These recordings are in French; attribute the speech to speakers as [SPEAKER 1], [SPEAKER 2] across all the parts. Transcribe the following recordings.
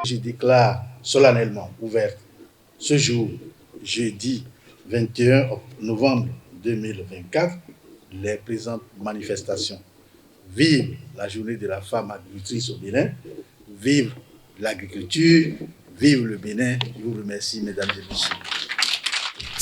[SPEAKER 1] Je déclare solennellement ouverte ce jour, jeudi 21 novembre 2024, les présentes manifestations. Vive la journée de la femme agricultrice au Bénin, vive l'agriculture, vive le Bénin. Je vous remercie, mesdames et messieurs.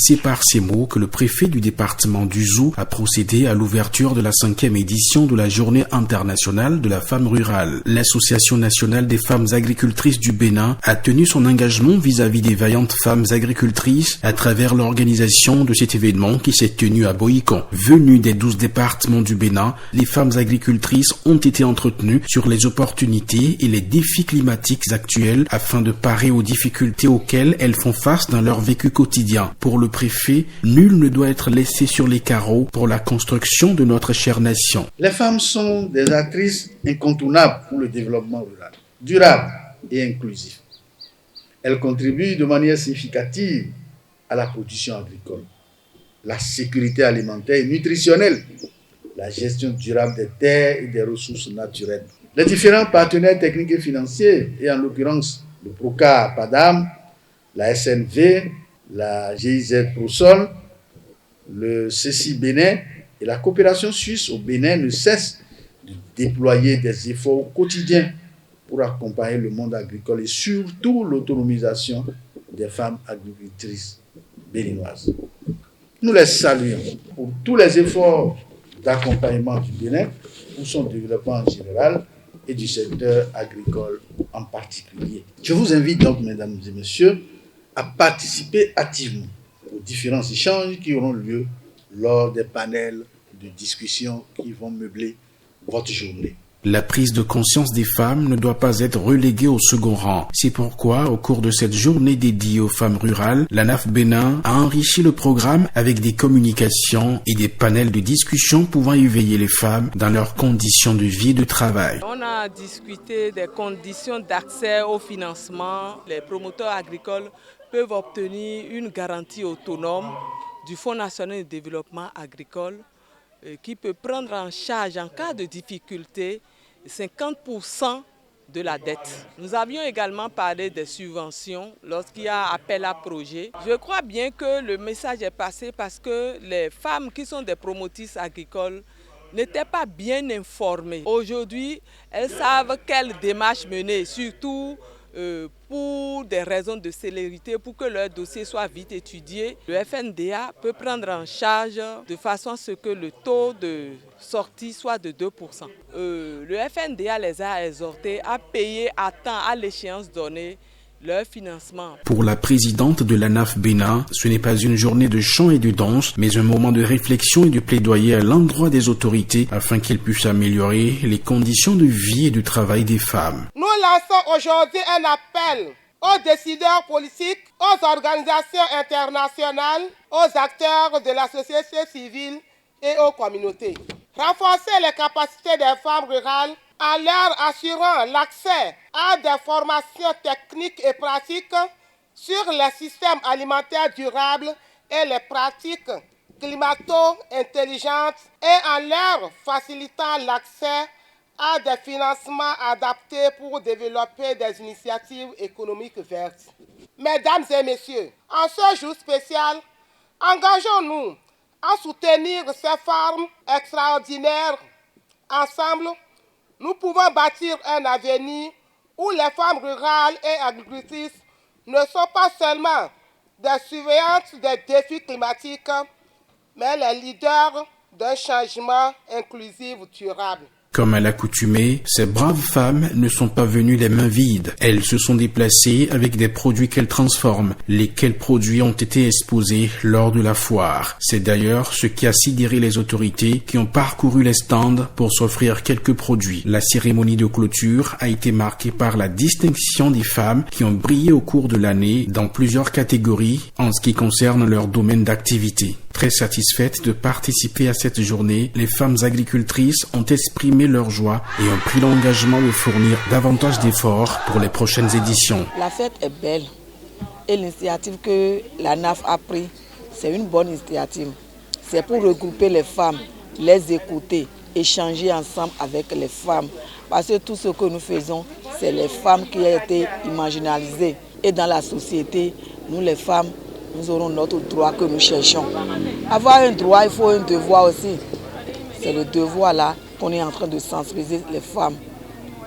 [SPEAKER 2] C'est par ces mots que le préfet du département du Zou a procédé à l'ouverture de la 5e édition de la Journée internationale de la femme rurale. L'Association nationale des femmes agricultrices du Bénin a tenu son engagement vis-à-vis des vaillantes femmes agricultrices à travers l'organisation de cet événement qui s'est tenu à Boïcon. Venues des 12 départements du Bénin, les femmes agricultrices ont été entretenues sur les opportunités et les défis climatiques actuels afin de parer aux difficultés auxquelles elles font face dans leur vécu quotidien. Pour le préfet, nul ne doit être laissé sur les carreaux pour la construction de notre chère nation.
[SPEAKER 1] Les femmes sont des actrices incontournables pour le développement rural, durable et inclusif. Elles contribuent de manière significative à la production agricole, la sécurité alimentaire et nutritionnelle, la gestion durable des terres et des ressources naturelles. Les différents partenaires techniques et financiers, et en l'occurrence le PROCA PADAM, la SNV, la GIZ ProSol, le CECI Bénin et la coopération suisse au Bénin ne cessent de déployer des efforts quotidiens pour accompagner le monde agricole et surtout l'autonomisation des femmes agricultrices béninoises. Nous les saluons pour tous les efforts d'accompagnement du Bénin pour son développement en général et du secteur agricole en particulier. Je vous invite donc, mesdames et messieurs, à participer activement aux différents échanges qui auront lieu lors des panels de discussion qui vont meubler votre journée.
[SPEAKER 2] La prise de conscience des femmes ne doit pas être reléguée au second rang. C'est pourquoi, au cours de cette journée dédiée aux femmes rurales, l'ANAF Bénin a enrichi le programme avec des communications et des panels de discussion pouvant éveiller les femmes dans leurs conditions de vie et de travail.
[SPEAKER 3] On a discuté des conditions d'accès au financement. Les promoteurs agricoles peuvent obtenir une garantie autonome du Fonds national de développement agricole qui peut prendre en charge en cas de difficulté 50% de la dette. Nous avions également parlé des subventions lorsqu'il y a appel à projet. Je crois bien que le message est passé parce que les femmes qui sont des promotrices agricoles n'étaient pas bien informées. Aujourd'hui, elles savent quelle démarche mener, surtout pour des raisons de célérité, pour que leur dossier soit vite étudié. Le FNDA peut prendre en charge de façon à ce que le taux de sortie soit de 2%. Le FNDA les a exhortés à payer à temps, à l'échéance donnée, leur financement.
[SPEAKER 2] Pour la présidente de l'ANAF Bénin, ce n'est pas une journée de chant et de danse, mais un moment de réflexion et de plaidoyer à l'endroit des autorités afin qu'elles puissent améliorer les conditions de vie et de travail des femmes.
[SPEAKER 4] Nous lançons aujourd'hui un appel aux décideurs politiques, aux organisations internationales, aux acteurs de la société civile et aux communautés. Renforcer les capacités des femmes rurales en leur assurant l'accès à des formations techniques et pratiques sur les systèmes alimentaires durables et les pratiques climato-intelligentes et en leur facilitant l'accès à des financements adaptés pour développer des initiatives économiques vertes. Mesdames et messieurs, en ce jour spécial, engageons-nous à soutenir ces femmes extraordinaires. Ensemble, nous pouvons bâtir un avenir où les femmes rurales et agricultrices ne sont pas seulement des surveillantes des défis climatiques, mais les leaders d'un changement inclusif durable.
[SPEAKER 2] Comme à l'accoutumée, ces braves femmes ne sont pas venues les mains vides. Elles se sont déplacées avec des produits qu'elles transforment, lesquels produits ont été exposés lors de la foire. C'est d'ailleurs ce qui a sidéré les autorités qui ont parcouru les stands pour s'offrir quelques produits. La cérémonie de clôture a été marquée par la distinction des femmes qui ont brillé au cours de l'année dans plusieurs catégories en ce qui concerne leur domaine d'activité. Très satisfaites de participer à cette journée, les femmes agricultrices ont exprimé leur joie et ont pris l'engagement de fournir davantage d'efforts pour les prochaines éditions.
[SPEAKER 5] La fête est belle et l'initiative que la NAF a prise, c'est une bonne initiative. C'est pour regrouper les femmes les écouter, échanger ensemble avec les femmes. Parce que tout ce que nous faisons, c'est les femmes qui ont été marginalisées. Et dans la société, nous les femmes, nous aurons notre droit que nous cherchons. Avoir un droit, il faut un devoir aussi. C'est le devoir là qu'on est en train de sensibiliser les femmes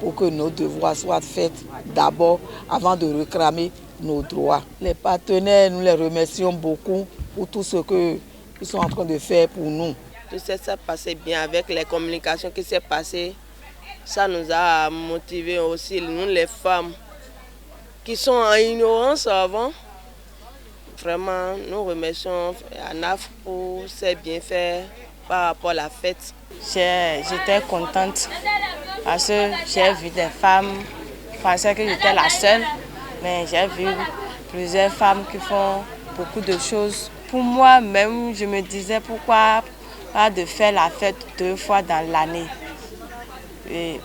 [SPEAKER 5] pour que nos devoirs soient faits d'abord avant de réclamer nos droits. Les partenaires, nous les remercions beaucoup pour tout ce qu'ils sont en train de faire pour nous.
[SPEAKER 6] Tout ça s'est passé bien avec les communications qui s'est passées. Ça nous a motivés aussi, nous les femmes qui sont en ignorance avant. Vraiment, nous remercions ANAF pour ses bienfaits par rapport à la fête.
[SPEAKER 7] J'étais contente parce que j'ai vu des femmes, je pensais que j'étais la seule, mais j'ai vu plusieurs femmes qui font beaucoup de choses. Pour moi-même, je me disais pourquoi pas de faire la fête 2 fois dans l'année.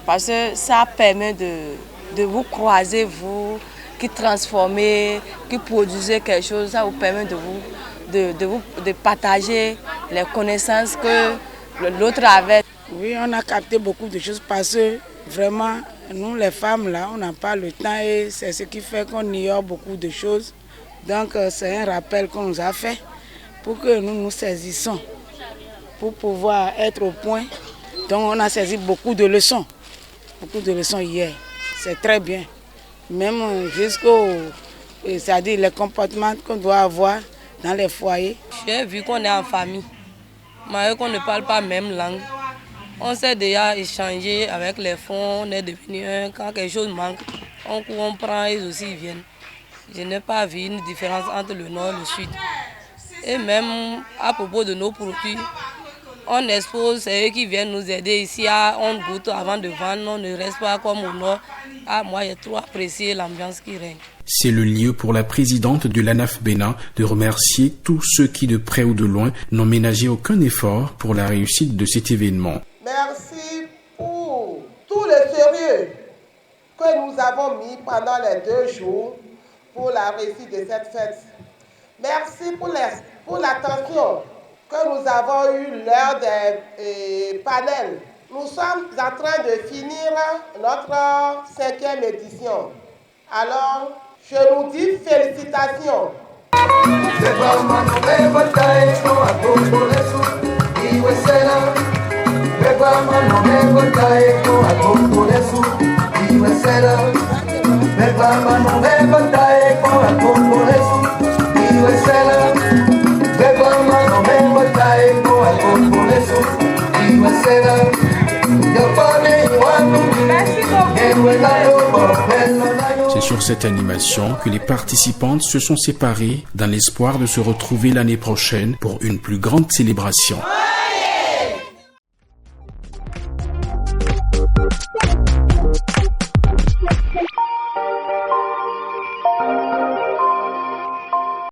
[SPEAKER 7] Parce que ça permet de vous croiser, vous qui transformez, qui produisez quelque chose, ça vous permet de partager les connaissances que l'autre avait.
[SPEAKER 8] Oui, on a capté beaucoup de choses parce que vraiment, nous les femmes là, on n'a pas le temps et c'est ce qui fait qu'on ignore beaucoup de choses. Donc c'est un rappel qu'on nous a fait pour que nous nous saisissons, pour pouvoir être au point. Donc on a saisi beaucoup de leçons hier. C'est très bien. Même c'est-à-dire les comportements qu'on doit avoir dans les foyers.
[SPEAKER 7] J'ai vu qu'on est en famille, malgré qu'on ne parle pas la même langue. On s'est déjà échangé avec les fonds, on est devenu un. Quand quelque chose manque, on prend et aussi ils viennent. Je n'ai pas vu une différence entre le nord et le sud. Et même à propos de nos produits, on expose, c'est eux qui viennent nous aider ici, on goûte avant de vendre, on ne reste pas comme au nord. Moi j'ai trop apprécié l'ambiance qui règne.
[SPEAKER 2] C'est le lieu pour la présidente de l'ANAF Bénin de remercier tous ceux qui, de près ou de loin, n'ont ménagé aucun effort pour la réussite de cet événement.
[SPEAKER 4] Merci pour tout le sérieux que nous avons mis pendant les 2 jours pour la réussite de cette fête. Merci pour l'attention que nous avons eue lors des panels. Nous sommes en train de finir notre 5e édition. Alors, je nous dis félicitations.
[SPEAKER 2] C'est sur cette animation que les participantes se sont séparées dans l'espoir de se retrouver l'année prochaine pour une plus grande célébration.